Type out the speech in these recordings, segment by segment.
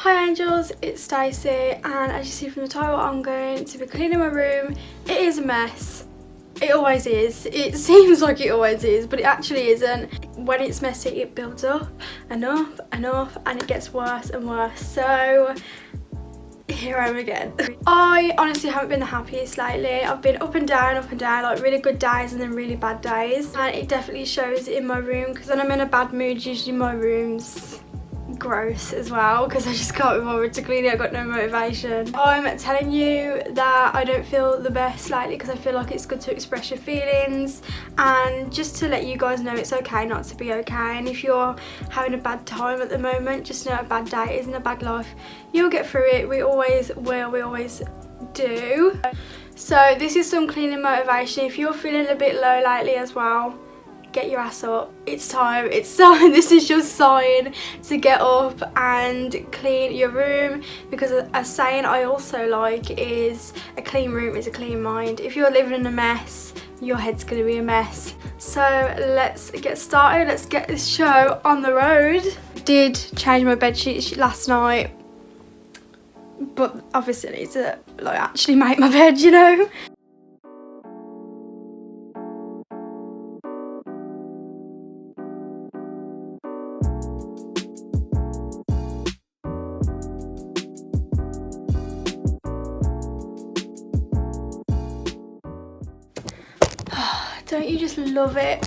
Hi angels, it's Stacey, and as you see from the title, I'm going to be cleaning my room. It is a mess. It always is. It seems like it always is, but it actually isn't. When it's messy, it builds up and up and up, and it gets worse and worse. So here I am again. I honestly haven't been the happiest lately. I've been up and down, like really good days and then really bad days. And it definitely shows in my room, because when I'm in a bad mood, usually my room's gross as well, because I just can't be bothered to clean it. I've got no motivation. I'm telling you that I don't feel the best lately, because I feel like it's good to express your feelings and just to let you guys know it's okay not to be okay. And if you're having a bad time at the moment, just know a bad day isn't a bad life. You'll get through it. We always will. We always do. So this is some cleaning motivation. If you're feeling a bit low lately as well, get your ass up. It's time. This is your sign to get up and clean your room, because a saying I also like is a clean room is a clean mind. If you're living in a mess, your head's gonna be a mess. So let's get started. Let's get this show on the road. Did change my bed sheet last night, but obviously I need to like actually make my bed, you know. Don't you just love it?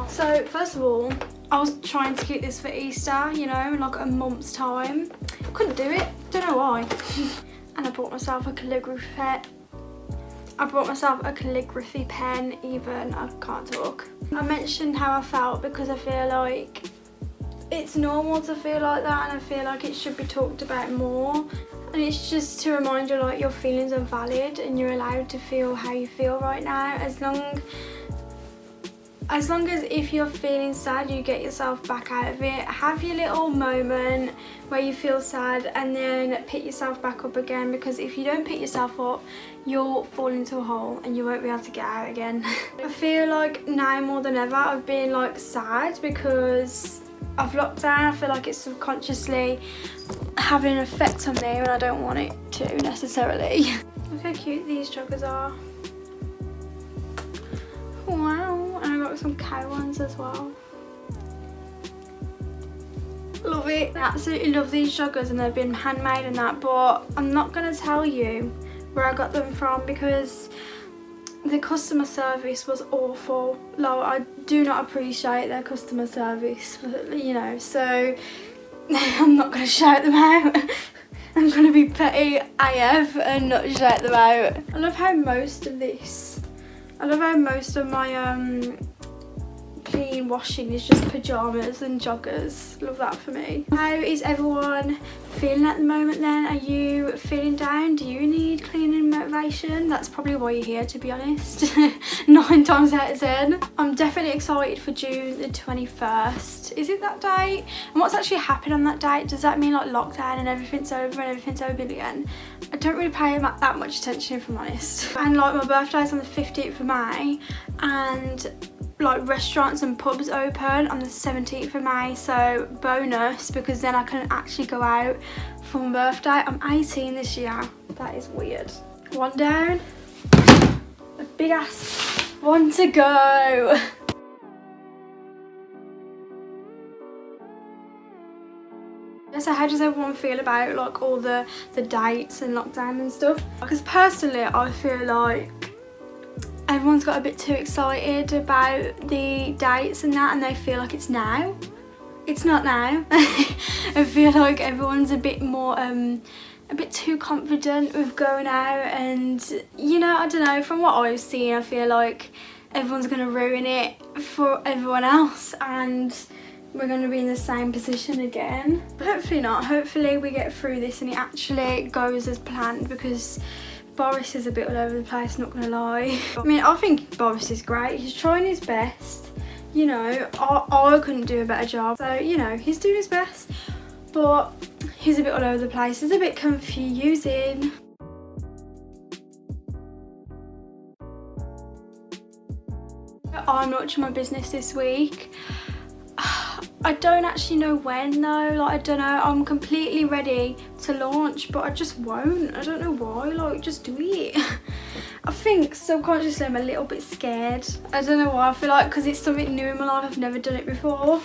So first of all, I was trying to keep this for Easter, you know, in like a month's time. Couldn't do it, don't know why. And I bought myself a calligraphy pen. Even I can't talk. I mentioned how I felt because I feel like it's normal to feel like that, and I feel like it should be talked about more. And it's just to remind you, like, your feelings are valid and you're allowed to feel how you feel right now, as long as if you're feeling sad, you get yourself back out of it. Have your little moment where you feel sad and then pick yourself back up again, because if you don't pick yourself up, you'll fall into a hole and you won't be able to get out again. I feel like now more than ever I've been like sad because of lockdown. I feel like it's subconsciously having an effect on me, and I don't want it to necessarily. Look how cute these joggers are. Wow, and I got some cow ones as well. Love it. I absolutely love these joggers, and they've been handmade and that, but I'm not going to tell you where I got them from because the customer service was awful. Like, I do not appreciate their customer service, you know, so I'm not going to shout them out. I'm going to be petty AF and not shout them out. I love how most of my clean washing is just pyjamas and joggers. Love that for me. How is everyone feeling at the moment then? Are you feeling down? Do you need cleaning motivation? That's probably why you're here, to be honest. 9 times out of 10. I'm definitely excited for June the 21st. Is it that date? And what's actually happened on that date? Does that mean like lockdown and everything's over and everything's over again? I don't really pay that much attention, if I'm honest. And like, my birthday's on the 15th of May, and like restaurants and pubs open on the 17th of May, so bonus, because then I can actually go out for my birthday. I'm 18 this year. That is weird. One down, a big ass one to go. So how does everyone feel about like all the dates and lockdown and stuff? Because personally I feel like everyone's got a bit too excited about the dates and that, and they feel like it's now. It's not now. I feel like everyone's a bit more, a bit too confident with going out, and you know, I don't know, from what I've seen, I feel like everyone's gonna ruin it for everyone else, and we're going to be in the same position again. But hopefully not. Hopefully we get through this and it actually goes as planned, because Boris is a bit all over the place, not gonna lie. I mean, I think Boris is great. He's trying his best. You know, I couldn't do a better job. So, you know, he's doing his best, but he's a bit all over the place. It's a bit confusing. I'm launching my business this week. I don't actually know when though, like I don't know, I'm completely ready to launch but I just won't. I don't know why, like just do it. I think subconsciously I'm a little bit scared. I don't know why, I feel like because it's something new in my life, I've never done it before.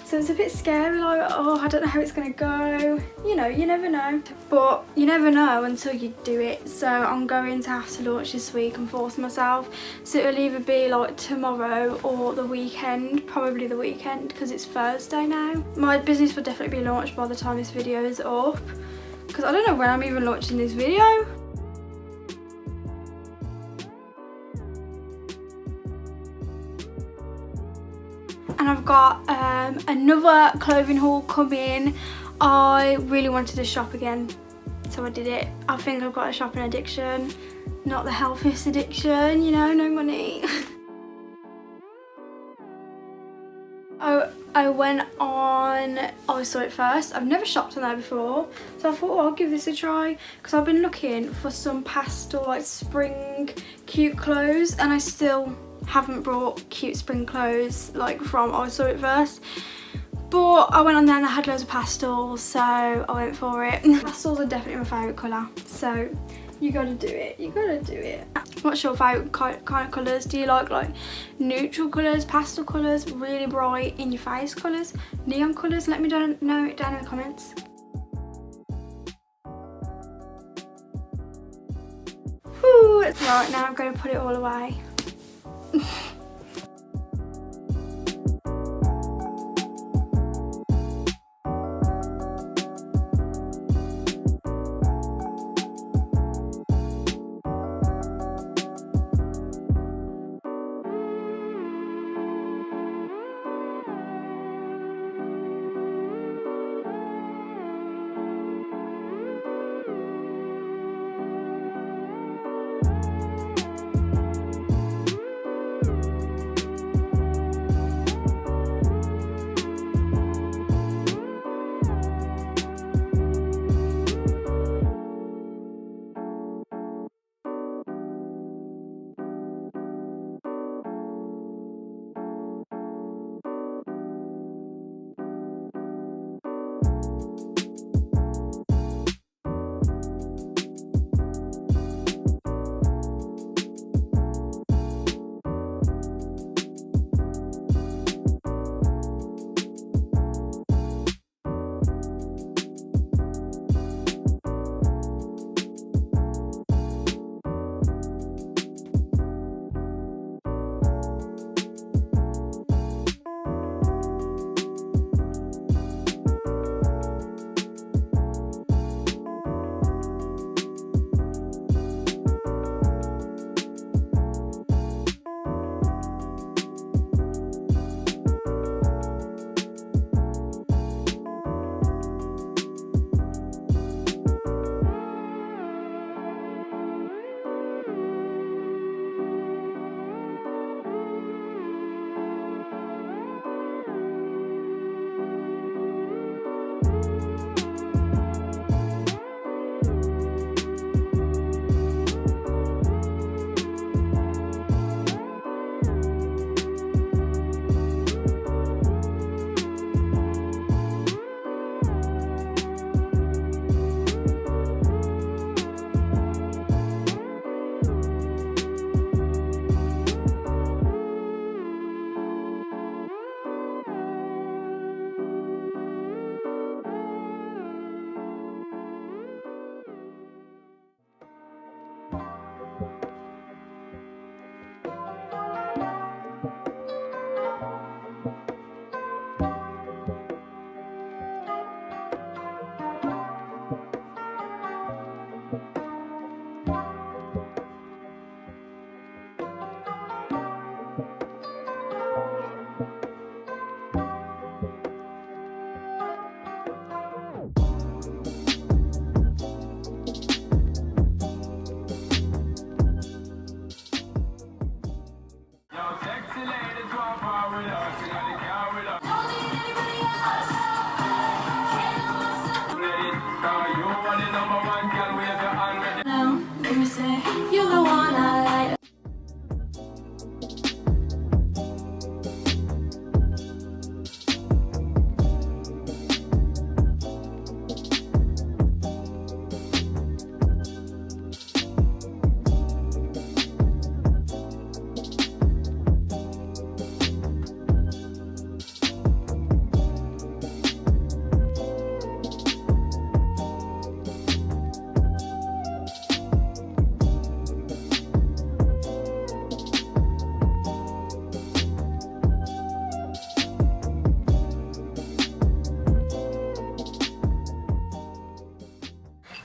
So it's a bit scary, like, oh, I don't know how it's gonna go. You know, you never know. But you never know until you do it. So I'm going to have to launch this week and force myself. So it'll either be like tomorrow or the weekend, probably the weekend because it's Thursday now. My business will definitely be launched by the time this video is up. Because I don't know when I'm even launching this video. And I've got another clothing haul coming. I really wanted to shop again, so I did it. I think I've got a shopping addiction, not the healthiest addiction, you know, no money. I went on I Saw It First. I've never shopped on there before, so I thought, oh, I'll give this a try because I've been looking for some pastel, like spring cute clothes, and I still haven't brought cute spring clothes like from I Saw It First. But I went on there and they had loads of pastels, so I went for it. Pastels are definitely my favourite colour, so you gotta do it, you gotta do it. What's your favourite kind of colours? Do you like neutral colours, pastel colours, really bright in your face colours, neon colours? Let me know it down in the comments. Whew. Right, now I'm going to put it all away.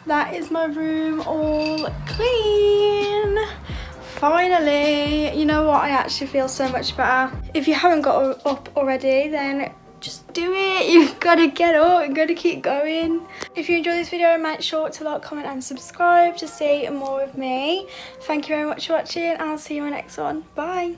that is my room all clean. Finally, you know what, I actually feel so much better. If you haven't got up already, then just do it. You've got to get up, you've got to keep going. If you enjoyed this video, make sure to like, comment and subscribe to see more of me. Thank you very much for watching, and I'll see you in my next one. Bye.